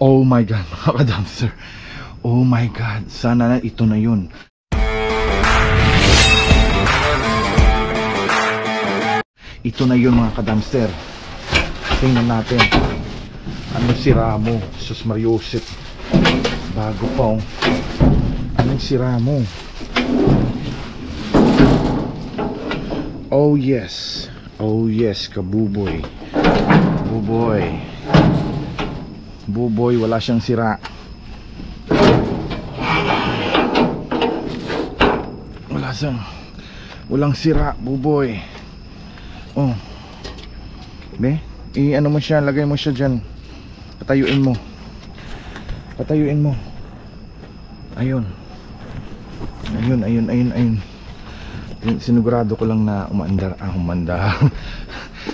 Oh my god, mga ka-dumpster. Oh my god, sana na ito na yun. Ito na yun mga ka-dumpster. Tingnan natin. Ano sira mo? Sus Mariosep. Bago pa oh. Anong sira mo? Oh yes. Oh yes, kabuboy. Buboy. Buboy, wala siyang sira. Walang sira, buboy. Oh. Be, ano mo siya, lagay mo siya dyan. Patayuin mo. Patayuin mo. Ayun. Ayun. Sinigurado ko lang na umandar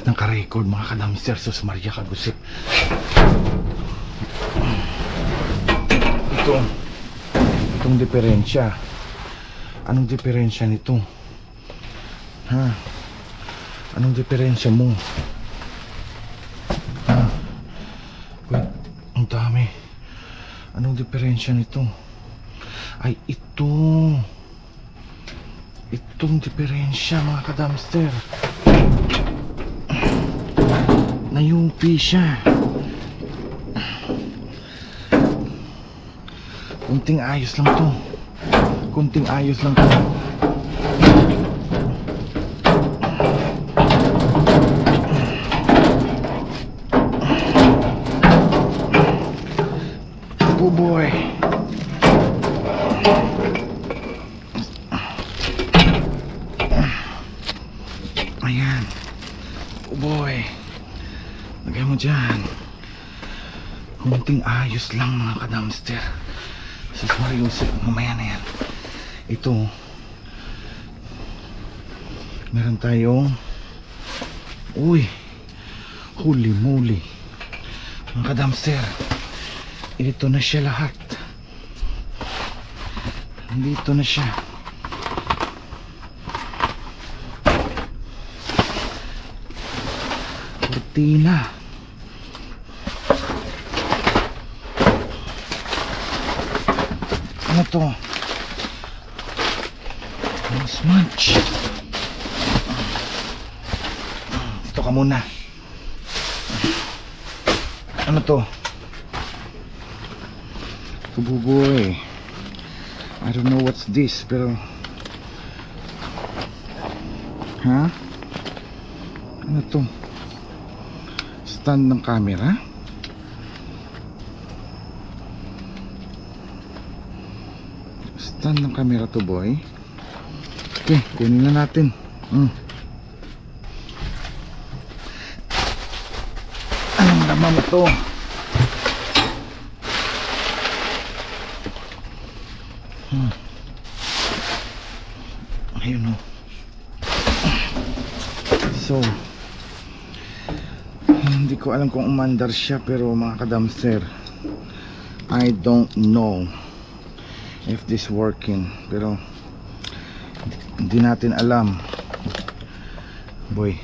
ng ka-record mga ka-dumpster. Sus Maria Kagusip. Itong diferensya. Anong diferensya nito? Ha? Anong diferensya mo? Ha? Wait, ang dami. Anong diferensya nito? Ay, itong diferensya mga ka-dumpster. Nayupi siya. Kunting ayos lang to. Oh boy. Ayan. Oh boy. Lagay mo dyan. Kunting ayos lang mga ka-dumpster. Sus Mariosep, mamaya na yan. Ito, meron tayong, uy, holy moly mga ka-dumpster, ito na siya lahat. Dito na siya. Cortina. Ano to? Smudge. Dito ka muna. Ano to? Buboy. I don't know what's this, pero ha? Ano to? Stand ng camera? Stand ng camera to boy. Okay, kunin na natin. Anong naman mo to? Ayun o. So, hindi ko alam kung umandar siya, pero mga ka-dumpster, I don't know if this working, pero hindi natin alam. Boy,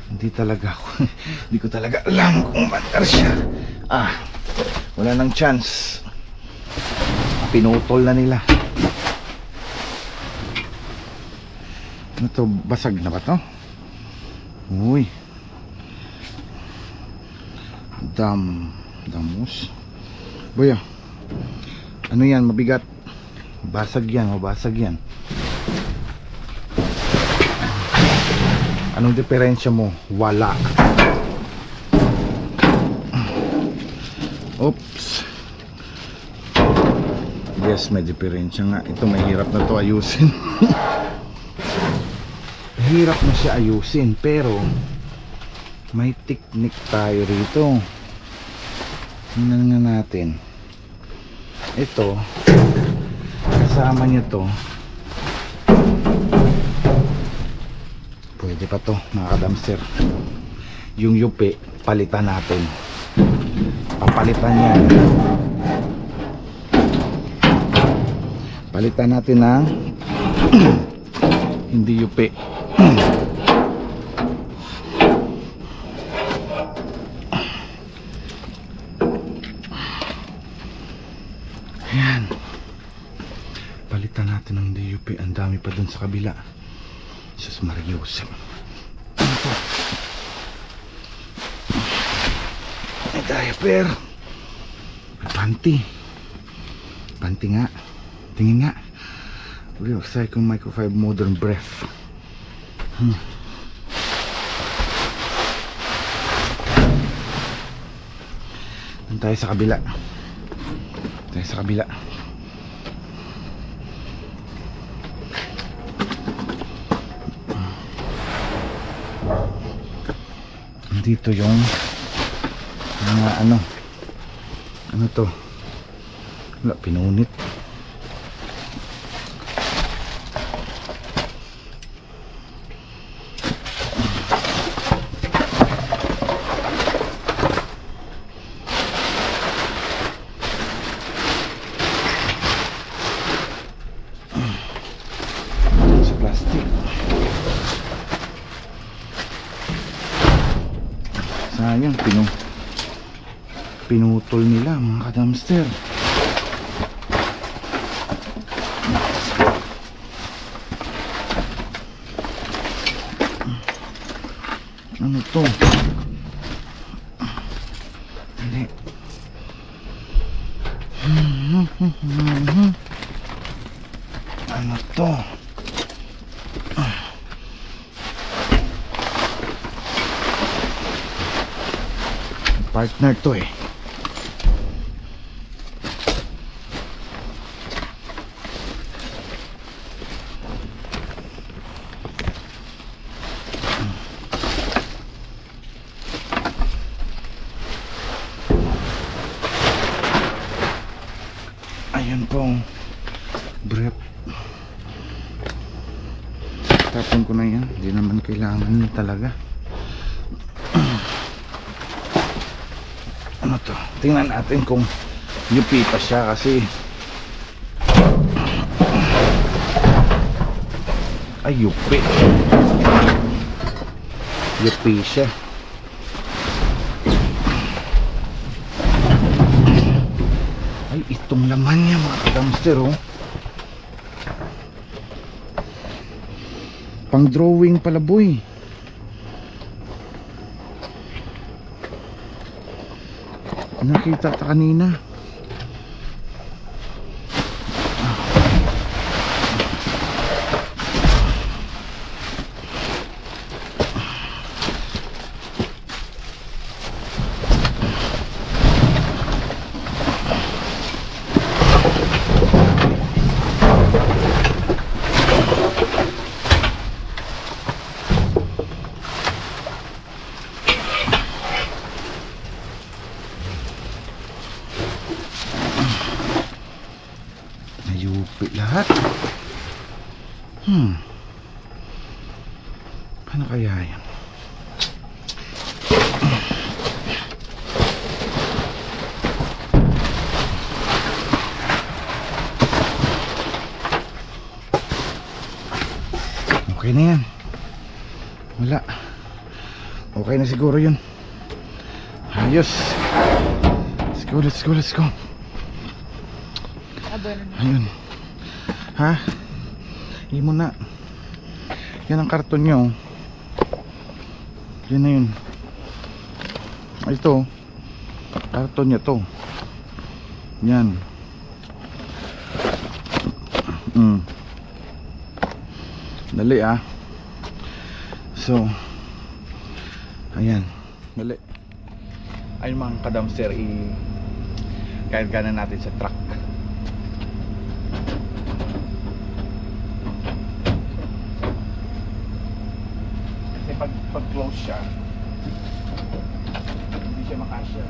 hindi ko talaga alam kung umandar siya. Wala nang chance. Pinutol na nila. Ano to? Basag na ba to? Uy, damos. Boy, ano yan? Mabigat. Basag yan, mabasag yan. Anong diferensya mo? Wala. Oops. Yes, may diferensya nga. Ito mahirap na to ayusin. Hirap na siya ayusin, pero may technique tayo rito. Tingnan nga natin. Ito, kasama niya to. Pwede pa to mga ka-dumpster. Yung yupi, palitan natin. Papalitan yan. Palitan natin ng hindi yupi. Ayan. Palitan natin ng DUP. Ang dami pa dun sa kabila. Sus Marius. Ano to? May diaper. May panty. Panty nga. Tingin nga. Real Cycle Microfiber Modern Breath. Tayo sa kabila. Tayo sa kabila. Dito yung mga ano to, wala, pinunit. Sa plastic. Sayang, pinutol nila mga kadamster. Ano to? Hindi. Ano to? Partner to eh. Ayun pong brief. Tapon ko na yan. Hindi naman kailangan talaga. Ano to? Tingnan natin kung UP pa siya kasi ay UP siya. Ay itong laman niya mga kadamster oh. Pang drawing pala boy. Nakita ta kanina. Nayupi lahat. Paano kaya yan? Okay na yan. Wala. Okay na siguro yun. Ayos. Let's go, let's go, let's go. Ayun. Ha? Hindi mo na. Yan ang karton nyo. Yan na yun. Ito. Karton nyo to. Yan. Dali ah. So ayan. Dali. Ayun mga kadamster, i-karga na natin sa truck. Kasi pag close siya, hindi siya makasya.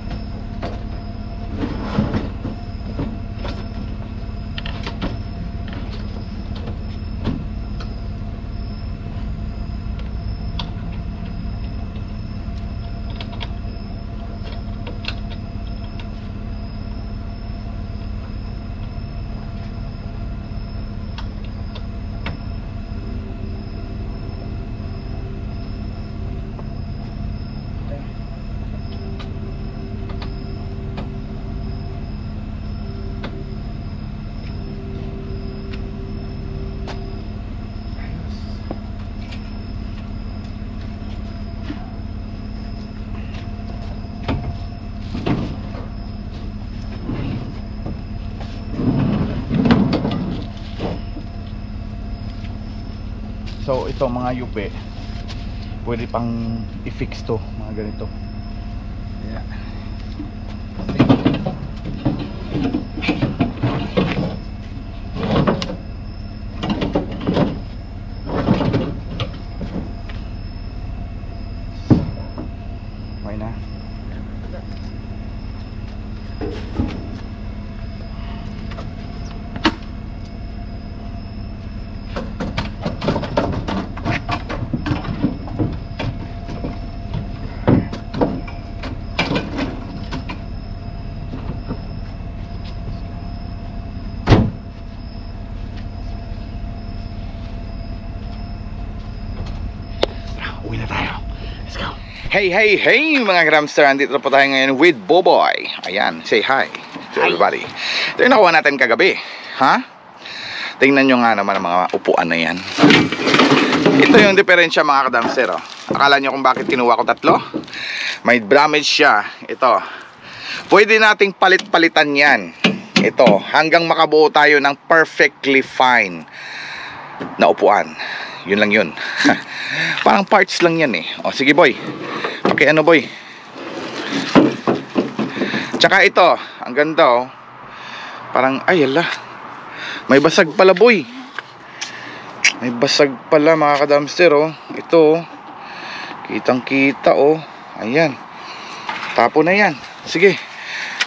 So ito mga yupe, pwede pang i-fix to, mga ganito. Ayan. Okay na. Uwi na tayo. Let's go. Hey, hey, hey mga Gramster. Andito po tayo ngayon with Boboy. Ayan, say hi to everybody. Ito yung nakuha natin kagabi. Ha? Tingnan nyo nga naman ang mga upuan na yan. Ito yung diferensya mga kadamster. Akala nyo kung bakit kinuha ko tatlo? May damage siya. Ito. Pwede nating palit-palitan yan. Ito. Hanggang makabuo tayo ng perfectly fine na upuan. Yun lang yun. Parang parts lang yan eh. O sige boy. Okay, ano boy? Tsaka ito, ang ganda oh. Parang ay ala. May basag pala boy. May basag pala mga kadamster oh. Ito oh. Kitang-kita oh. Ayan. Tapo na yan. Sige.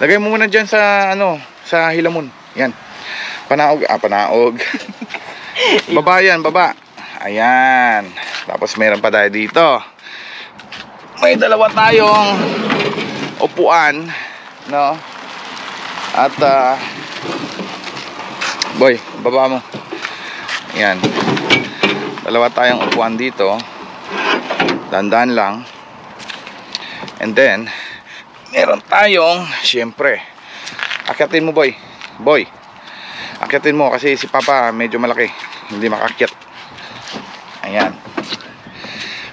Lagay mo muna dyan sa ano, sa hilamon. Yan. Panaog, panaog. Baba yan, baba. Ayan. Tapos meron pa tayo dito. May dalawa tayong upuan, no? At boy, baba mo. Ayan. Dalawa tayong upuan dito. Dandan lang. And then meron tayong, syempre, akyatin mo boy. Boy, akyatin mo kasi si Papa medyo malaki. Hindi makakyat. Ayan.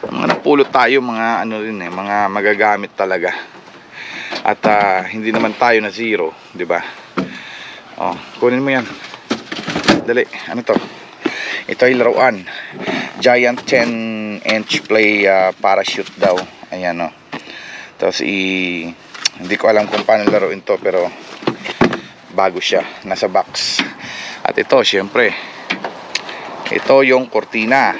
Mga napulot tayo, mga ano rin eh, mga magagamit talaga. At hindi naman tayo na zero, 'di ba? Oh, kunin mo 'yan. Dali, ano to? Ito ay laruan. Giant 10-inch play parachute daw. Ayan oh. Tapos hindi ko alam kung paano laruin to, pero bago siya, nasa box. At ito, syempre, ito yung kortina.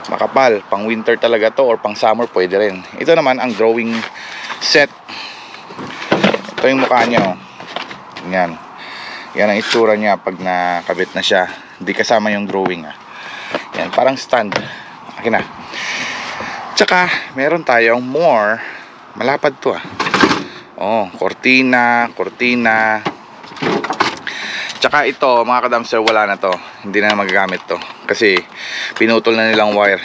Makapal, pang winter talaga to or pang summer pwede rin. Ito naman ang drawing set. Ito yung mukha niya oh. Yan. Yan ang itsura niya pag nakabit na siya. Hindi kasama yung drawing ah. Yan, parang stand. Akin na. Tsaka meron tayong more. Malapad to ah. Oh, kortina. Tsaka ito mga kadamster, wala na to. Hindi na magagamit to kasi pinutol na nilang wire.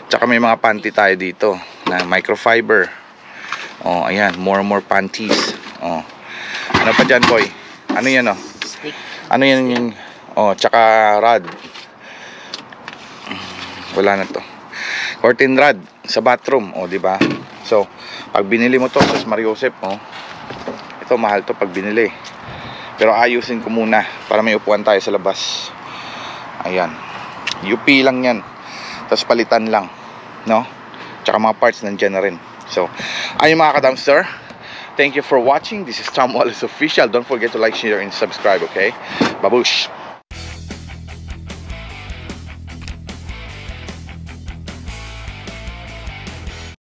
Tsaka may mga panty tayo dito na microfiber. Oh, ayan, more panties. Oh. Ano pa dyan boy? Ano yan oh? Stick. Ano yan yung oh, tsaka rod. Wala na to. Curtain rod sa bathroom, oh, di ba? So, pag binili mo to sa Mariosep, oh. Ito mahal to pag binili. Pero ayusin ko muna para may upuan tayo sa labas. Ayan. UP lang yan. Tapos palitan lang, no? Tsaka mga parts nandyan na rin. So, ayun mga kadamster. Thank you for watching. This is Tom Wallace Official. Don't forget to like, share, and subscribe, okay? Babush!